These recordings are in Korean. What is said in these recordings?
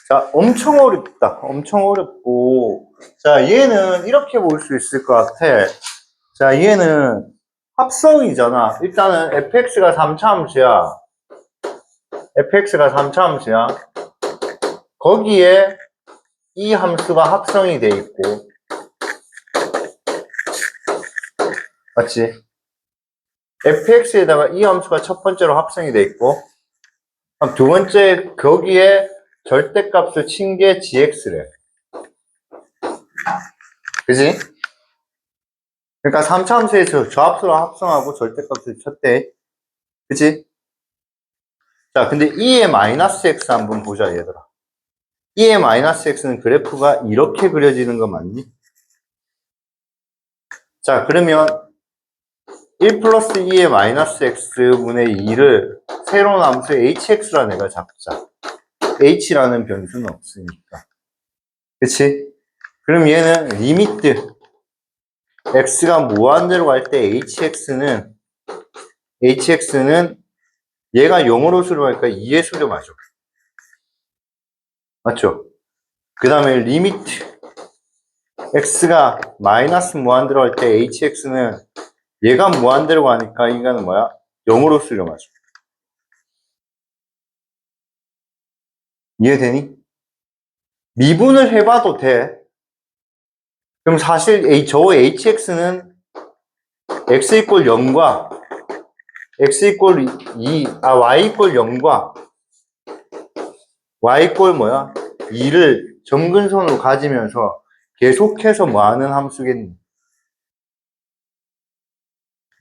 자, 엄청 어렵다. 엄청 어렵고. 자, 얘는 이렇게 볼 수 있을 것 같아. 자, 얘는 합성이잖아. 일단은 fx가 3차함수야. fx가 3차함수야. 거기에 이 함수가 합성이 돼 있고. 맞지? fx에다가 이 함수가 첫 번째로 합성이 돼 있고. 그럼 두 번째, 거기에 절대값을 친 게 gx래. 그지? 그러니까 3차 함수에서 저합수로 합성하고 절대값을 쳤대. 그치? 자, 근데 2의 마이너스 x 한번 보자, 얘들아. 2의 마이너스 x는 그래프가 이렇게 그려지는 거 맞니? 자, 그러면 1 플러스 2의 마이너스 x분의 2를 새로운 함수 hx라 내가 잡자. h라는 변수는 없으니까. 그치? 그럼 얘는 리미트 x가 무한대로 갈 때 hx는 얘가 0으로 수렴하니까 2의 수렴하죠. 맞죠? 그 다음에 리미트 x가 마이너스 무한대로 할 때 hx는 얘가 무한대로 가니까 이거는 뭐야? 0으로 수렴하죠. 이해되니? 미분을 해봐도 돼. 그럼 사실 저 hx는 x 이퀄 0과 x 이퀄 2, y 이퀄 0과 y 이퀄 뭐야? 2를 점근선으로 가지면서 계속해서 뭐 하는 함수겠니?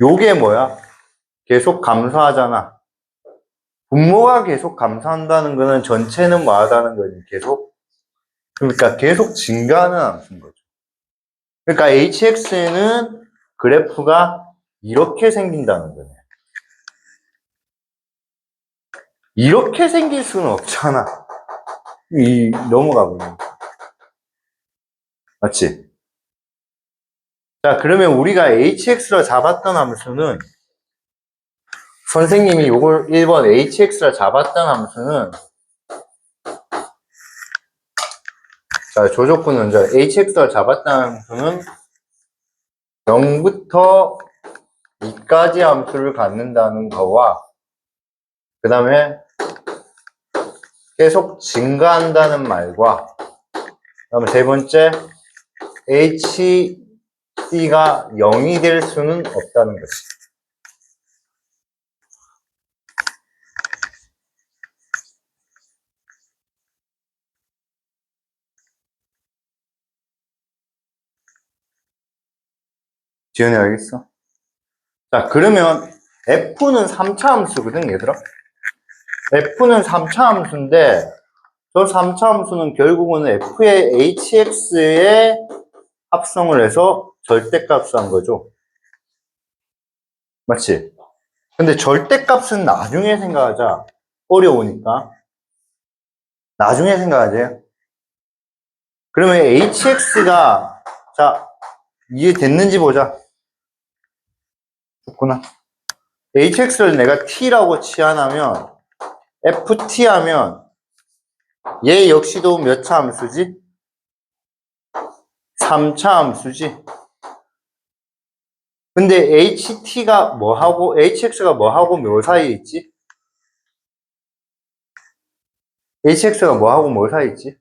요게 뭐야? 계속 감소하잖아. 분모가 계속 감소한다는 거는 전체는 뭐 하다는 거지? 계속? 그러니까 계속 증가하는 함수인 거죠. 그러니까 hx는 그래프가 이렇게 생긴다는 거네. 이렇게 생길 수는 없잖아. 넘어가 보면. 맞지? 자, 그러면 우리가 hx로 잡았던 함수는 선생님이 요걸 1번 hx로 잡았던 함수는 자, 조조건은 hx로 잡았던 함수는 0부터 2까지 함수를 갖는다는 거와 그 다음에 계속 증가한다는 말과 그 다음에 세 번째 hc가 0이 될 수는 없다는 거지. 지연이 알겠어? 자, 그러면 f는 3차 함수거든, 얘들아. f는 3차 함수인데 저 3차 함수는 결국은 f의 hx에 합성을 해서 절대값을 한 거죠. 맞지? 근데 절대값은 나중에 생각하자. 어려우니까. 나중에 생각하지. 그러면 hx가 자 이해됐는지 보자. 좋구나. hx를 내가 t라고 치환하면 ft 하면 얘 역시도 몇 차 함수지? 3차 함수지. 근데 hx가 뭐하고 뭐 사이에 있지? hx가 뭐하고 뭐 사이에 있지?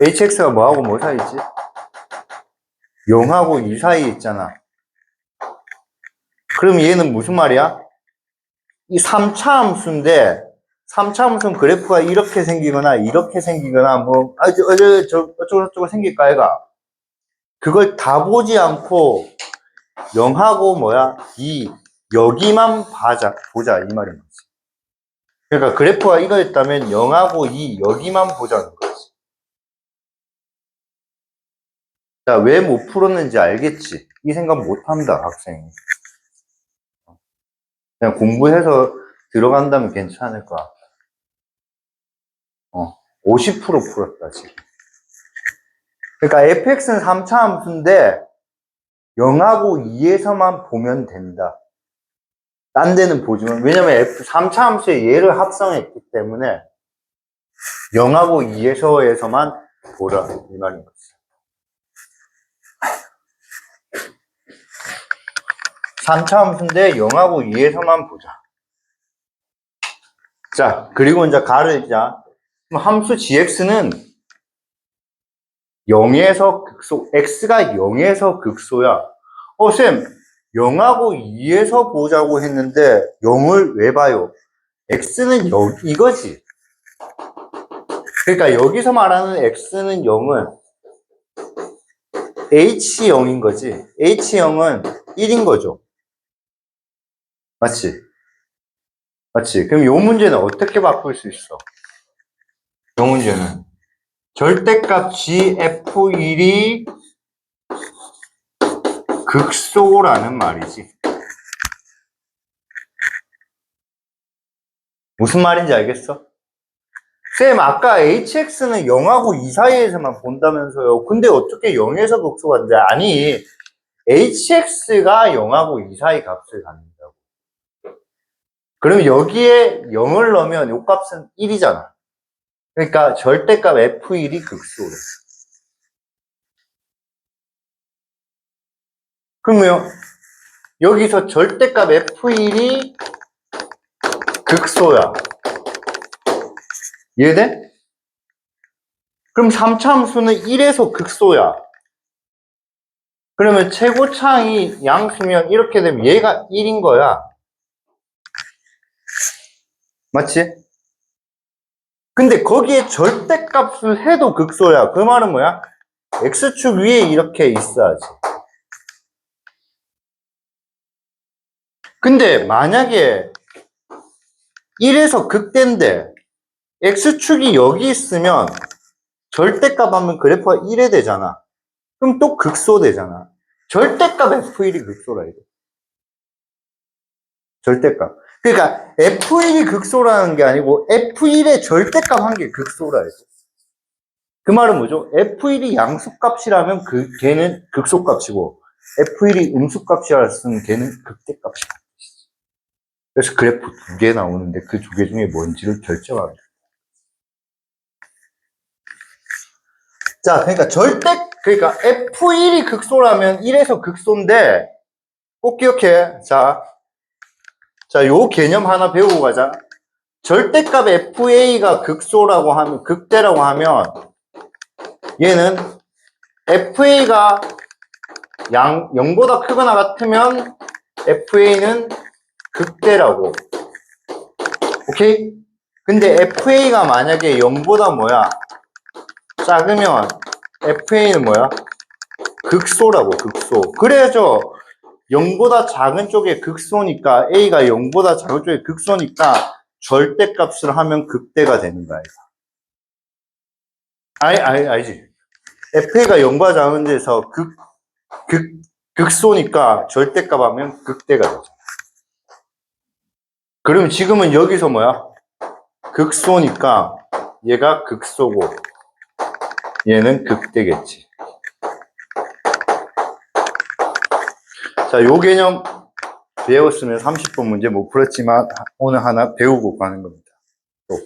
hx가 뭐하고 뭐 사이에 있지? 0하고 2 사이에 있잖아. 그럼 얘는 무슨 말이야? 이 3차 함수인데 3차 함수는 그래프가 이렇게 생기거나 뭐 어쩌고저쩌고 생길까 얘가. 그걸 다 보지 않고 0하고 뭐야? 2 여기만 보자 이 말인 거지. 그러니까 그래프가 이거였다면 0하고 2 여기만 보자는 거지. 자, 왜 못 풀었는지 알겠지? 이 생각 못 한다 학생이. 그냥 공부해서 들어간다면 괜찮을 거야. 50% 풀었다 지금. 그러니까 fx는 3차 함수인데 0하고 2에서만 보면 된다. 딴 데는 보지만 왜냐면 3차 함수에 얘를 합성했기 때문에 0하고 2에서만 보라 이 말인 거지. 3차 함수인데 0하고 2에서만 보자. 자, 그리고 이제 가르자. 함수 gx는 0에서 극소, x가 0에서 극소야. 쌤, 0하고 2에서 보자고 했는데 0을 왜 봐요? x는 이거지. 그러니까 여기서 말하는 x는 0은 h0인 거지. h0은 1인 거죠. 맞지? 맞지? 그럼 이 문제는 어떻게 바꿀 수 있어? 이 문제는 절대값 gf1이 극소라는 말이지. 무슨 말인지 알겠어? 쌤, 아까 hx는 0하고 2 사이에서만 본다면서요. 근데 어떻게 0에서 극소가 되는데? 아니, hx가 0하고 2 사이 값을 갖는다고. 그럼 여기에 0을 넣으면 이 값은 1이잖아. 그러니까 절대값 f1이 극소래. 그러면 여기서 절대값 f1이 극소야. 이해돼? 그럼 3차 함수는 1에서 극소야. 그러면 최고차항이 양수면 이렇게 되면 얘가 1인 거야. 맞지? 근데 거기에 절대값을 해도 극소야. 그 말은 뭐야? x축 위에 이렇게 있어야지. 근데 만약에 1에서 극대인데 x축이 여기 있으면 절대값 하면 그래프가 1에 되잖아. 그럼 또 극소 되잖아. 절대값 f1이 극소라 이거. 절대값. 그러니까 f1이 극소라는 게 아니고 f1의 절대값 한 게 극소라 이거. 그 말은 뭐죠? f1이 양수값이라면 걔는 극소값이고 f1이 음수값이라면 걔는 극대값이다. 그래서 그래프 2개 나오는데 그 2개 중에 뭔지를 결정합니다. 자, 그러니까 그러니까 f1이 극소라면 1에서 극소인데 꼭 기억해. 자, 요 개념 하나 배우고 가자. 절대값 fa가 극소라고 하면, 극대라고 하면 얘는 fa가 0보다 크거나 같으면 fa는 극대라고. 오케이? 근데 fa가 만약에 0보다 뭐야? 작으면 fa는 뭐야? 극소라고, 극소. 그래야죠. 0보다 작은 쪽에 극소니까 a가 0보다 작은 쪽에 극소니까 절대값을 하면 극대가 되는 거야. 알지? fa가 0보다 작은 데서 극소니까 절대값 하면 극대가 되죠. 그럼 지금은 여기서 뭐야? 극소니까 얘가 극소고 얘는 극대겠지. 자, 요 개념 배웠으면 30분 문제 못 풀었지만 오늘 하나 배우고 가는 겁니다. 또.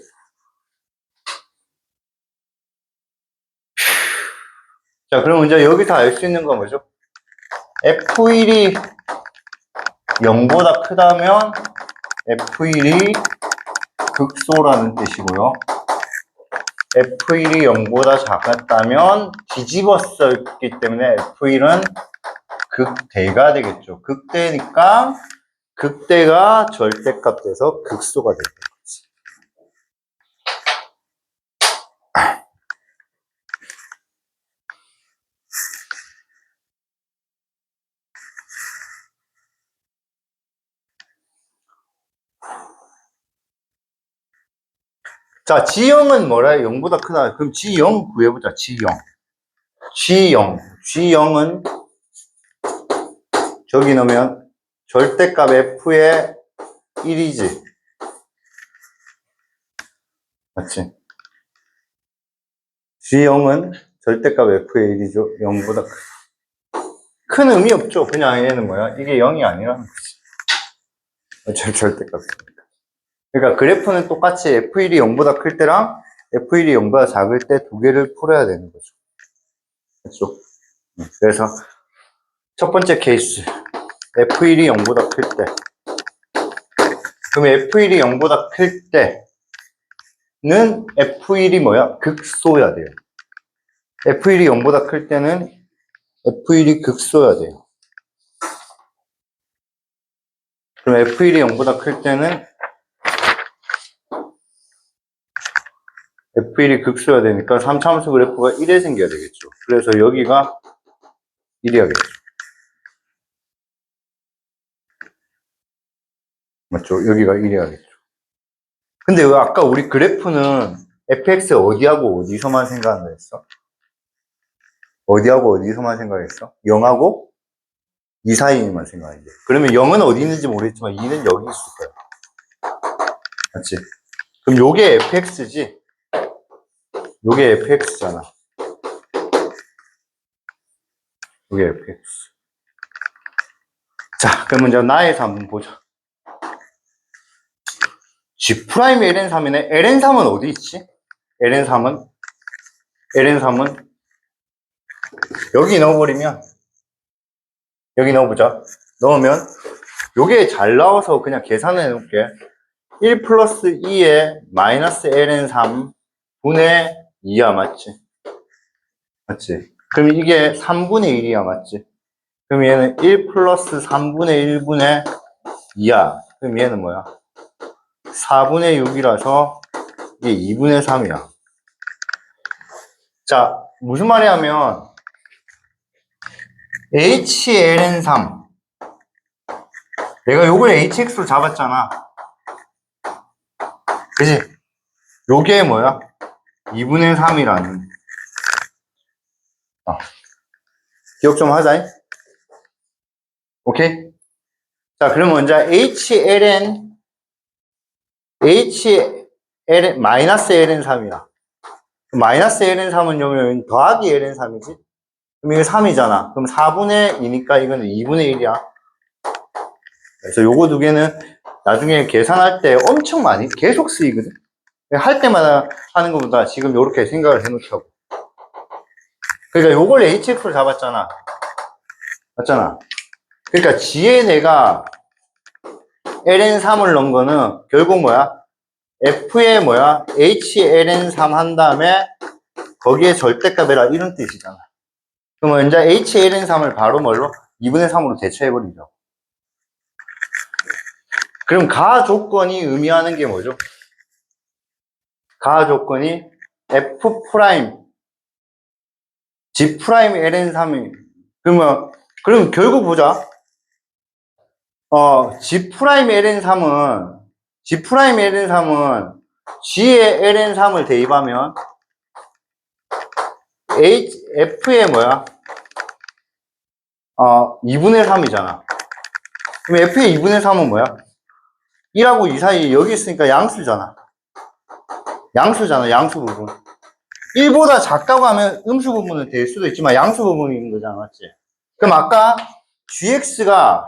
자, 그럼 이제 여기서 알 수 있는 건 뭐죠? f1이 0보다 크다면 f1이 극소라는 뜻이고요. f1이 0보다 작았다면 뒤집어 썼기 때문에 f1은 극대가 되겠죠. 극대니까 극대가 절대값 돼서 극소가 되는 거지. 자, G0은 뭐라? 0보다 크다. 그럼 G0 구해보자. G0은 저기 넣으면 절대값 F의 1이지. 맞지? G0은 절대값 F의 1이죠. 0보다 큰 의미 없죠. 그냥 얘는 뭐야? 이게 0이 아니라는 거지. 절대값이니까. 그러니까 그래프는 똑같이 F1이 0보다 클 때랑 F1이 0보다 작을 때 두 개를 풀어야 되는 거죠. 그렇죠? 그래서 첫 번째 케이스 F1이 0보다 클 때, 그럼 F1이 0보다 클 때는 F1이 뭐야? 극소야 돼요. F1이 0보다 클 때는 F1이 극소야 돼요. 그럼 F1이 0보다 클 때는 F1이 극소야 되니까 3차함수 그래프가 1에 생겨야 되겠죠. 그래서 여기가 1이야겠죠. 맞죠? 여기가 1이야겠죠. 근데 왜 아까 우리 그래프는 fx 어디하고 어디서만 생각한다 했어? 어디하고 어디서만 생각했어? 0하고 2 사이에만 생각했는데. 그러면 0은 어디 있는지 모르겠지만 2는 여기 있을 거야. 맞지? 그럼 요게 fx지? 요게 fx잖아. 요게 fx. 자, 그럼 먼저 나에서 한번 보자. G' ln3이네. ln3은 어디 있지? ln3은 여기 넣어버리면, 여기 넣어보자. 넣으면 요게 잘 나와서 그냥 계산해 놓을게. 1 플러스 2에 마이너스 ln3 분의 2야, 맞지? 맞지? 그럼 이게 3분의 1이야, 맞지? 그럼 얘는 1 플러스 3분의 1분의 2야. 그럼 얘는 뭐야? 4분의 6이라서 이게 2분의 3이야. 자, 무슨 말이냐면 HLN3 내가 요걸 HX로 잡았잖아. 그치? 요게 뭐야? 2분의 3이라는 기억 좀 하자. 오케이? 자, 그럼 먼저 마이너스 LN3이야. 마이너스 LN3은 여기 더하기 LN3이지? 그럼 이거 3이잖아. 그럼 4분의 2니까 이거는 2분의 1이야. 그래서 요거 두 개는 나중에 계산할 때 엄청 많이 계속 쓰이거든. 할 때마다 하는 것보다 지금 요렇게 생각을 해놓자고. 그러니까 요걸 HX로 잡았잖아. 맞잖아. 그러니까 G에 내가 LN3을 넣은 거는 결국 뭐야? F에 뭐야? HLN3 한 다음에 거기에 절대값이라 이런 뜻이잖아. 그러면 이제 HLN3을 바로 뭘로? 2분의 3으로 대체해버리죠. 그럼 가 조건이 의미하는 게 뭐죠? 가 조건이 F 프라임 G 프라임 LN3이 그럼 결국 보자. G 프라임 LN3은 G의 LN3을 대입하면 F의 뭐야? 2분의 3이잖아. 그럼 F의 2분의 3은 뭐야? 1하고 2 사이에 여기 있으니까 양수잖아. 양수 부분. 1보다 작다고 하면 음수 부분은 될 수도 있지만 양수 부분이 있는 거잖아, 맞지? 그럼 아까 GX가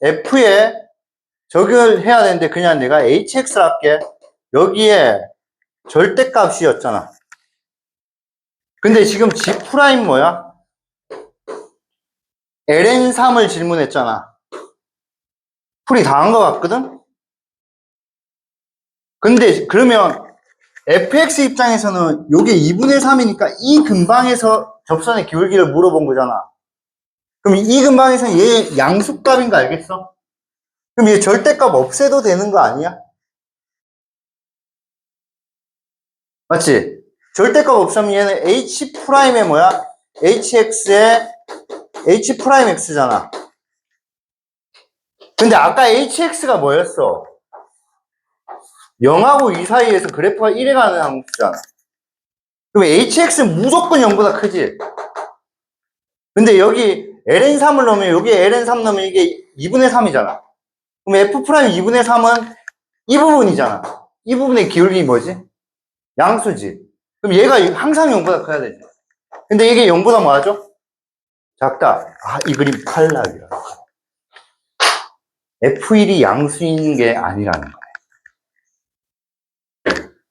F에 적용을 해야 되는데 그냥 내가 HX를 할게. 여기에 절대값이었잖아. 근데 지금 G 프라임 뭐야? LN3을 질문했잖아. 풀이 다 한 것 같거든? 근데 그러면 fx 입장에서는 요게 2분의 3이니까 이 근방에서 접선의 기울기를 물어본 거잖아. 그럼 이 근방에서는 얘 양수값인 거 알겠어? 그럼 얘 절대값 없애도 되는 거 아니야? 맞지? 절대값 없으면 얘는 h'의 뭐야? hx의 h'x잖아. 근데 아까 hx가 뭐였어? 0하고 2 사이에서 그래프가 1에 가는 함수잖아. 그럼 hx는 무조건 0보다 크지? 근데 여기 ln3을 넣으면 여기에 ln3 넣으면 이게 2분의 3이잖아. 그럼 f' 2분의 3은 이 부분이잖아. 이 부분의 기울기 뭐지? 양수지. 그럼 얘가 항상 0보다 커야 되지. 근데 이게 0보다 뭐하죠? 작다. 이 그림 탈락이야. F1이 양수인 게 아니라는 거야.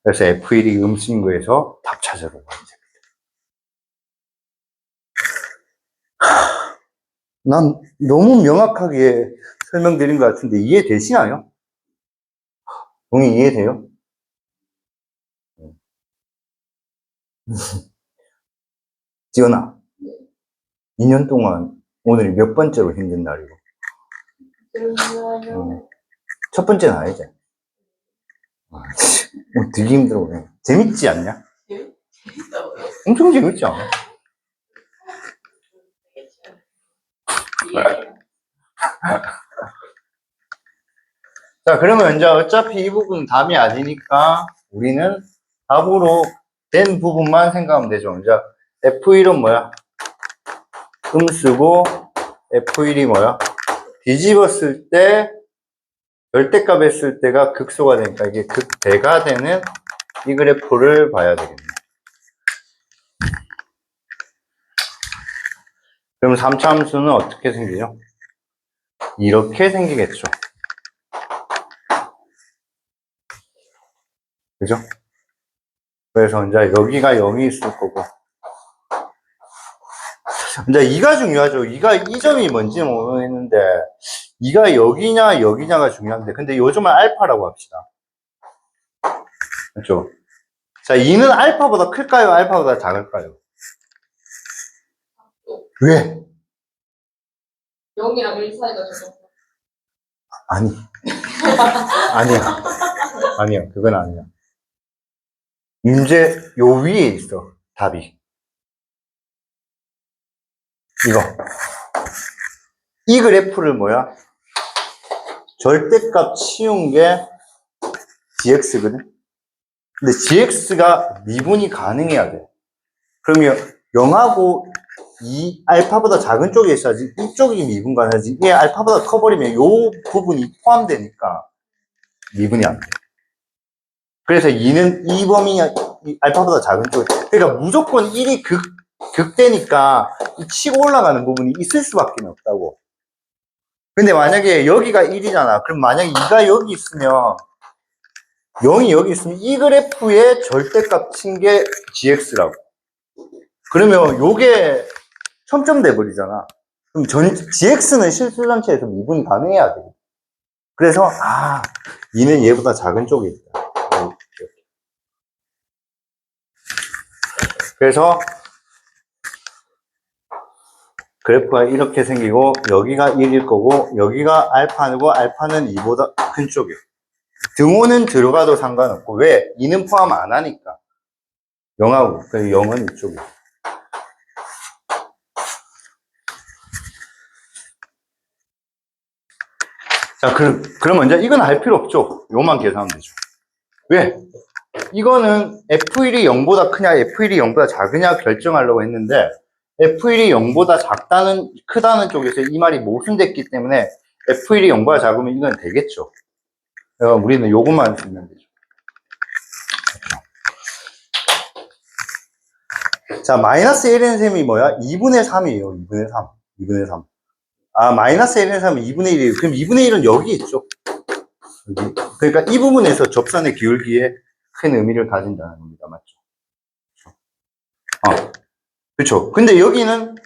그래서 F1이 음수인 거에서 답 찾아보고 이제. 난 너무 명확하게 설명드린 것 같은데 이해되시나요? 동의 이해돼요? 지연아, 2년 동안 오늘이 몇 번째로 힘든 날이고? 첫 번째는 아니지? 되게 힘들어. 재밌지 않냐? 재밌다고요? 엄청 재밌지 않아? 자, 그러면 이제 어차피 이 부분은 답이 아니니까 우리는 답으로 된 부분만 생각하면 되죠. 이제 F1은 뭐야? 음수고 F1이 뭐야? 뒤집었을 때 절대값 했을 때가 극소가 되니까 이게 극대가 되는 이 그래프를 봐야 되겠네. 그럼 3차 함수는 어떻게 생기죠? 이렇게 생기겠죠. 그죠? 그래서 이제 여기가 0이 있을 거고. 이제 2가 중요하죠. 2가 이 점이 뭔지는 모르겠는데 2가 여기냐 여기냐가 중요한데 근데 요즘은 알파라고 합시다. 그렇죠? 자, 2는 알파보다 클까요? 알파보다 작을까요? 왜? 0이랑 1 사이가 적어. 아니. 아니야. 아니야. 그건 아니야. 문제 요 위에 있어. 답이. 이거. 이 그래프를 뭐야? 절대값 치운 게 gx거든? 근데 gx가 미분이 가능해야 돼. 그러면 0하고 2 알파보다 작은 쪽에 있어야지 이쪽이 미분 가능하지. 이게 알파보다 커버리면 요 부분이 포함되니까 미분이 안 돼. 그래서 2는 이 범위 알파보다 작은 쪽. 그러니까 무조건 1이 극대니까 이 치고 올라가는 부분이 있을 수밖에 없다고. 근데 만약에 여기가 1이잖아. 그럼 만약에 2가 여기 있으면 0이 여기 있으면 이 그래프의 절대값 친 게 gx라고. 그러면 요게 첨점돼 버리잖아. 그럼 gx는 실수 전체에서 미분이 가능해야 돼. 그래서 2는 얘보다 작은 쪽에 있다. 그래서 그래프가 이렇게 생기고 여기가 1일 거고 여기가 알파고 알파는 2보다 큰 쪽이에요. 등호는 들어가도 상관없고 왜? 2는 포함 안 하니까 0하고 그래서 0은 이쪽이에요. 자, 그럼 먼저 이건 할 필요 없죠. 요만 계산하면 되죠. 왜? 이거는 F1이 0보다 크냐 F1이 0보다 작으냐 결정하려고 했는데 F1이 0보다 크다는 쪽에서 이 말이 모순됐기 때문에 F1이 0보다 작으면 이건 되겠죠. 그래서 우리는 요것만 쓰면 되죠. 자, 마이너스 1의 셈이 뭐야? 2분의 3이에요. 2분의 3. 2분의 3. 마이너스 1의 3은 2분의 1이에요. 그럼 2분의 1은 여기 있죠. 여기. 그러니까 이 부분에서 접선의 기울기에 큰 의미를 가진다는 겁니다. 맞죠? 그렇죠. 근데 여기는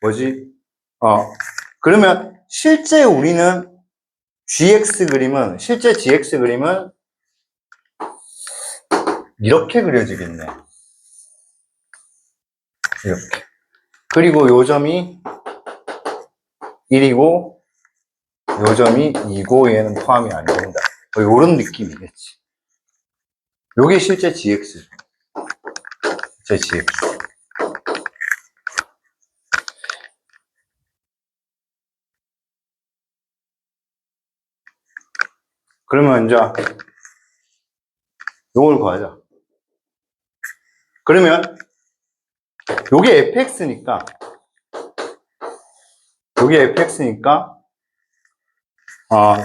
뭐지? 그러면 실제 우리는 실제 gx 그림은 이렇게 그려지겠네. 이렇게. 그리고 요 점이 1이고, 요 점이 2고, 얘는 포함이 안 된다. 요런 느낌이겠지. 요게 실제 gx. 제 gx. 그러면 이제 요걸 구하자. 그러면 요게 fx니까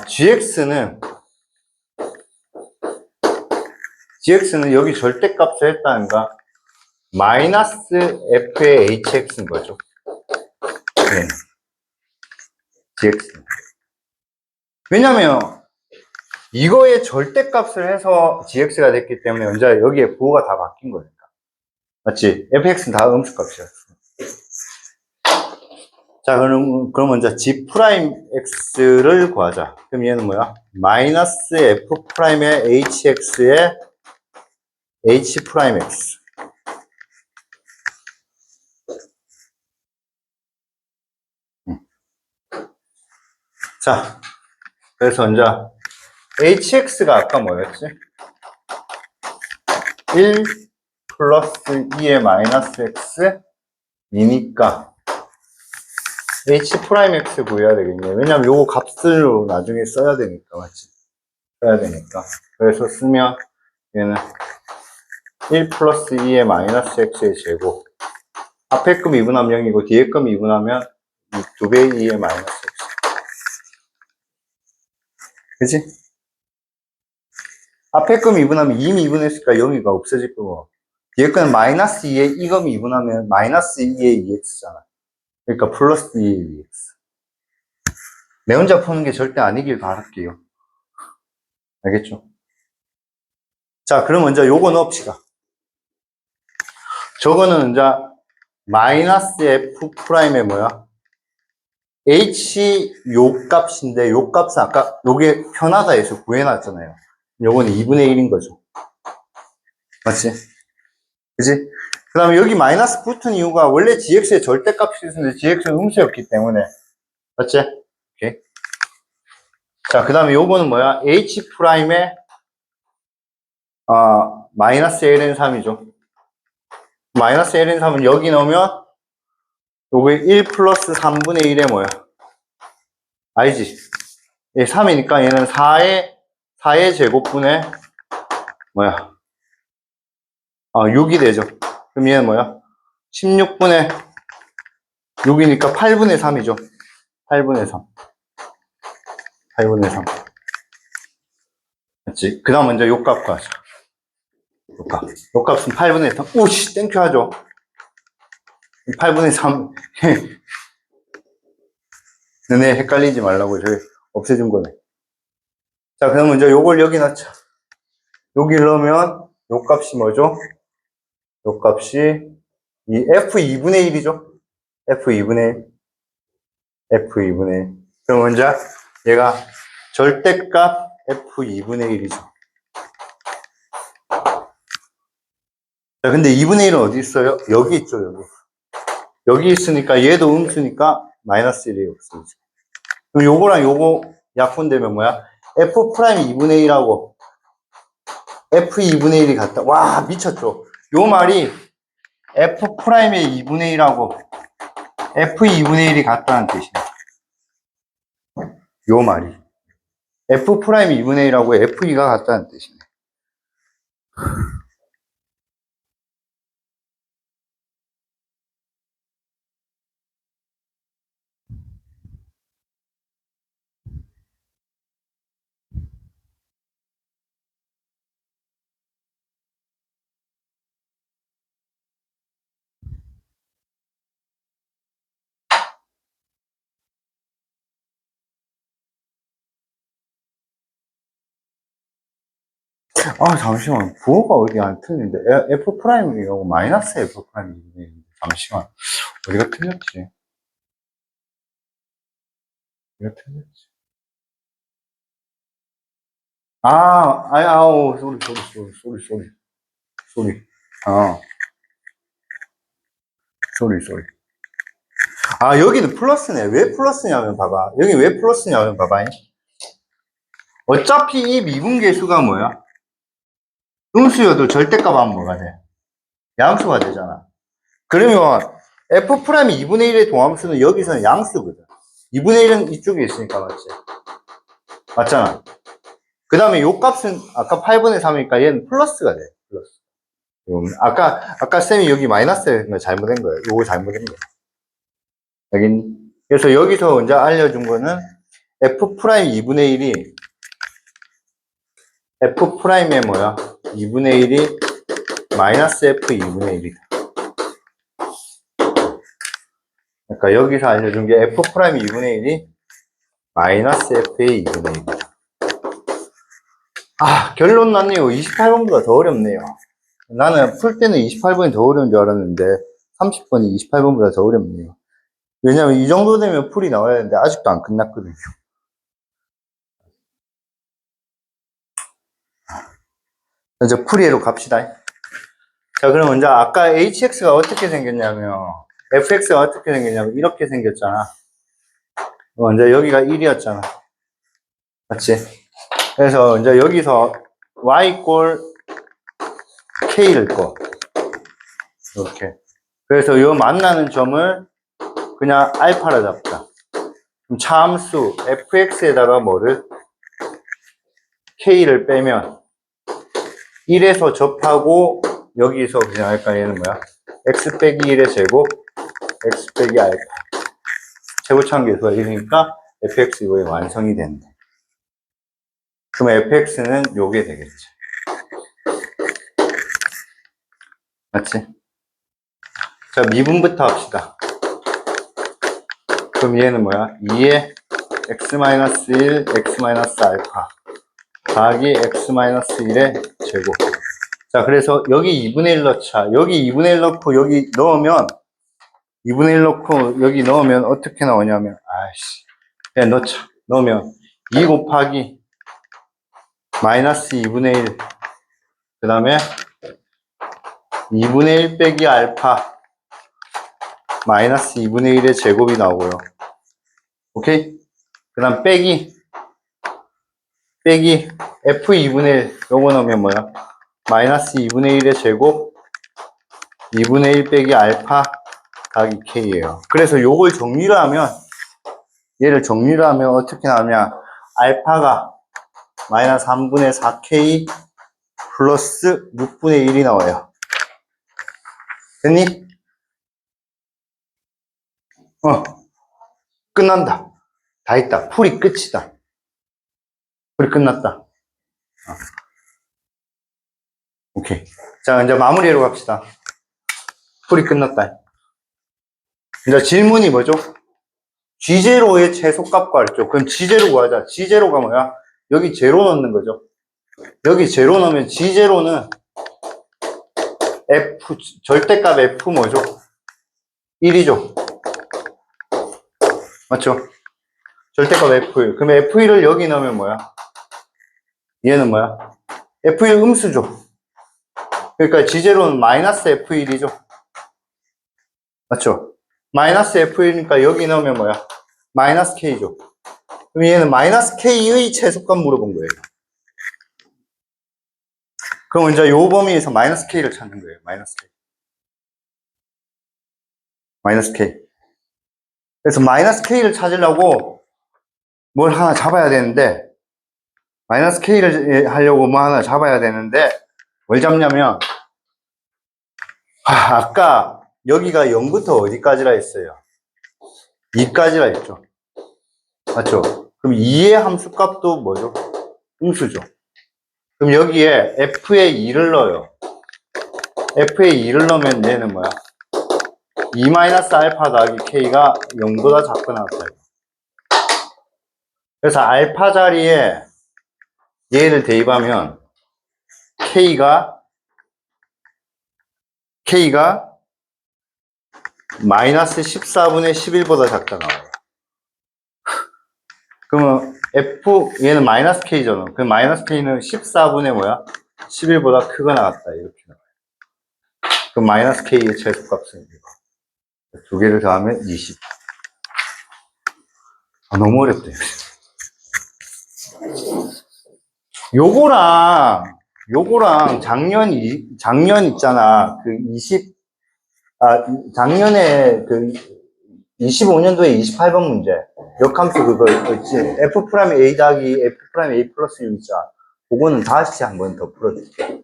gx는 여기 절대값을 했다는가 마이너스 f의 hx인 거죠. 네. gx. 왜냐면 이거의 절대값을 해서 gx가 됐기 때문에 이제 여기에 부호가 다 바뀐 거니까. 맞지? fx는 다 음수값이었어. 자, 그럼 먼저 g 프라임 x를 구하자. 그럼 얘는 뭐야? 마이너스 f 프라임의 hx의 h 프라임 x. 자, 그래서 이제 hx가 아까 뭐였지? 1 플러스 2의 마이너스 x 이니까 h 프라임 x 구해야 되겠네. 왜냐면 요거 값을 나중에 써야 되니까, 맞지? 써야 되니까. 그래서 쓰면 얘는 1 플러스 2의 마이너스 x의 제곱. 앞에 끔 2분하면 0이고 뒤에 끔 2분하면 2배의 2의 마이너스 x. 그치? 앞에 끔 2분하면 2 미분했으니까 0이가 없어질 거고 뒤에 건 마이너스 2에 2금 2분하면 마이너스 2의 2x잖아. 그러니까 플러스 2의 2x. 내 혼자 푸는 게 절대 아니길 바랄게요. 알겠죠? 자, 그럼 먼저 요거 넣읍시다. 저거는 이제 마이너스 f 프라임의 뭐야? h 요 값인데 요 값은 아까 요게 편하다 해서 구해놨잖아요. 요거는 2분의 1인 거죠. 맞지? 그지? 그 다음에 여기 마이너스 붙은 이유가 원래 gx의 절대값이 있었는데 gx는 음수였기 때문에. 맞지? 오케이. 자, 그 다음에 요거는 뭐야? h 프라임의 마이너스 ln 3이죠. 마이너스 ln 3은 여기 넣으면 요게 1 플러스 3분의 1에 뭐야? 알지? 얘 3이니까 얘는 4의 제곱분의 뭐야? 6이 되죠. 그럼 얘는 뭐야? 16분의 6이니까 8분의 3이죠. 8분의 3. 8분의 3. 맞지? 그 다음 먼저 요값 구하자. 요값은 8분의 3. 오씨, 땡큐 하죠. 8분의 3. 너네 헷갈리지 말라고 저희 없애준 거네. 자, 그럼 먼저 요걸 여기 넣자. 여기 넣으면 요 값이 뭐죠? 요 값이 이 F2분의 1이죠? F2분의 1. F2분의 1. 그럼 먼저 얘가 절대값 F2분의 1이죠. 자, 근데 2분의 1은 어디 있어요? 여기 있죠, 여기. 여기 있으니까 얘도 음수니까 마이너스 1이 없어지죠. 그럼 요거랑 요거 약분되면 뭐야? F 프라임 2분의 1하고 F 2분의 1이 같다. 와, 미쳤죠? 요 말이 F 프라임의 2분의 1하고 F 2분의 1이 같다는 뜻이야. 요 말이. F 프라임 2분의 1하고 F2가 같다는 뜻이네. 잠시만. 부호가 어디 안 틀린데. F 프라임이라고 마이너스 F 프라임 2분의 1인데. 잠시만. 어디가 틀렸지? 어디가 틀렸지? 쏘리. 아, 쏘리. 여기는 플러스네. 왜 플러스냐면 봐봐. 여기 왜 플러스냐면 봐봐. 어차피 이 미분계수가 뭐야? 음수여도 절대값 하면 뭐가 돼? 양수가 되잖아. 그러면 F 프라임 2분의 1의 동함수는 여기서는 양수거든. 2분의 1은 이쪽에 있으니까 맞지? 맞잖아. 그 다음에 요 값은 아까 8분의 3이니까 얘는 플러스가 돼. 플러스. 아까 쌤이 여기 마이너스 했는 거 잘못된 거예요. 요거 잘못된 거예요. 알겠니? 그래서 여기서 먼저 알려준 거는 F 프라임 2분의 1이 F 프라임의 뭐야? 2분의 1이 마이너스 F 2분의 1이다. 그러니까 여기서 알려준 게 F 프라임 2분의 1이 마이너스 F의 2분의 1이다. 결론 났네요. 28번보다 더 어렵네요. 나는 풀 때는 28번이 더 어려운 줄 알았는데 30번이 28번보다 더 어렵네요. 왜냐면 이 정도 되면 풀이 나와야 되는데 아직도 안 끝났거든요. 이제 풀이로 갑시다. 자, 그럼 먼저 아까 hx가 어떻게 생겼냐면 fx가 어떻게 생겼냐면 이렇게 생겼잖아. 먼저 여기가 1이었잖아. 맞지? 그래서 이제 여기서 y 꼴 k를 꺼. 이렇게. 그래서 이 만나는 점을 그냥 알파라 잡자. 그럼 차함수 fx에다가 뭐를 k를 빼면 1에서 접하고 여기서 그냥 할까 얘는 뭐야? x 빼기 1의 제곱 x 빼기 알파 최고차항계수가 1이니까 fx 이거에 완성이 된대. 그럼 fx는 요게 되겠지. 맞지? 자, 미분부터 합시다. 그럼 얘는 뭐야? 2의 x-1, x-알파 더하기 x-1의 제곱. 자, 그래서 여기 2분의 1 넣자. 여기 2분의 1 넣고 여기 넣으면 2분의 1 넣고 여기 넣으면 어떻게 나오냐면 아이씨 그냥 넣자. 넣으면 2 곱하기 마이너스 2분의 1 그 다음에 2분의 1 빼기 알파 마이너스 2분의 1의 제곱이 나오고요. 오케이? 그 다음 빼기 f2분의 1 요거 넣으면 뭐야? 마이너스 2분의 1의 제곱 2분의 1 빼기 알파 더하기 k예요. 그래서 요걸 정리를 하면 얘를 정리를 하면 어떻게 나오냐? 알파가 마이너스 3분의 4k 플러스 6분의 1이 나와요. 됐니? 끝난다. 다 했다. 풀이 끝이다. 풀이 끝났다. 오케이. 자, 이제 마무리로 갑시다. 풀이 끝났다. 이제 질문이 뭐죠? G0의 최소값 구하죠. 그럼 G0 구하자. G0가 뭐야? 여기 제로 넣는 거죠. 여기 제로 넣으면 G0는 F, 절대값 F 뭐죠? 1이죠. 맞죠? 절대값 F1. 그럼 F1을 여기 넣으면 뭐야? 얘는 뭐야? F1 음수죠. 그러니까 G0는 마이너스 F1이죠. 맞죠? 마이너스 F1이니까 여기 넣으면 뭐야? 마이너스 K죠. 그럼 얘는 마이너스 K의 최소값 물어본 거예요. 그럼 이제 요 범위에서 마이너스 K를 찾는 거예요. 마이너스 K. 마이너스 K. 그래서 마이너스 K를 찾으려고 뭘 하나 잡아야 되는데, 마이너스 K를 하려고 뭐 하나 잡아야 되는데, 뭘 잡냐면, 아까 여기가 0부터 어디까지라 했어요? 2까지라 했죠. 맞죠? 그럼 2의 함수값도 뭐죠? 음수죠. 그럼 여기에 f에 2를 넣어요. f에 2를 넣으면 얘는 뭐야? 2-알파 더하기 k가 0보다 작거나 같아요. 그래서 알파 자리에 얘를 대입하면 k가 마이너스 14분의 11보다 작다 나와요. 그러면 얘는 마이너스 k잖아. 그럼 마이너스 k는 14분의 뭐야? 11보다 크거나 같다. 이렇게 나와요. 그럼 마이너스 k의 최소값은 이거. 두 개를 더하면 20. 너무 어렵다. 요거랑 작년 있잖아. 작년에 25년도에 28번 문제. 역함수 그거 있지. F'A 더하기 F'A 플러스 6 있잖아. 그거는 다시 한번 더 풀어줄게.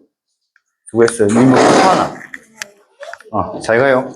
수고했어요. 이모 하나. 잘 가요.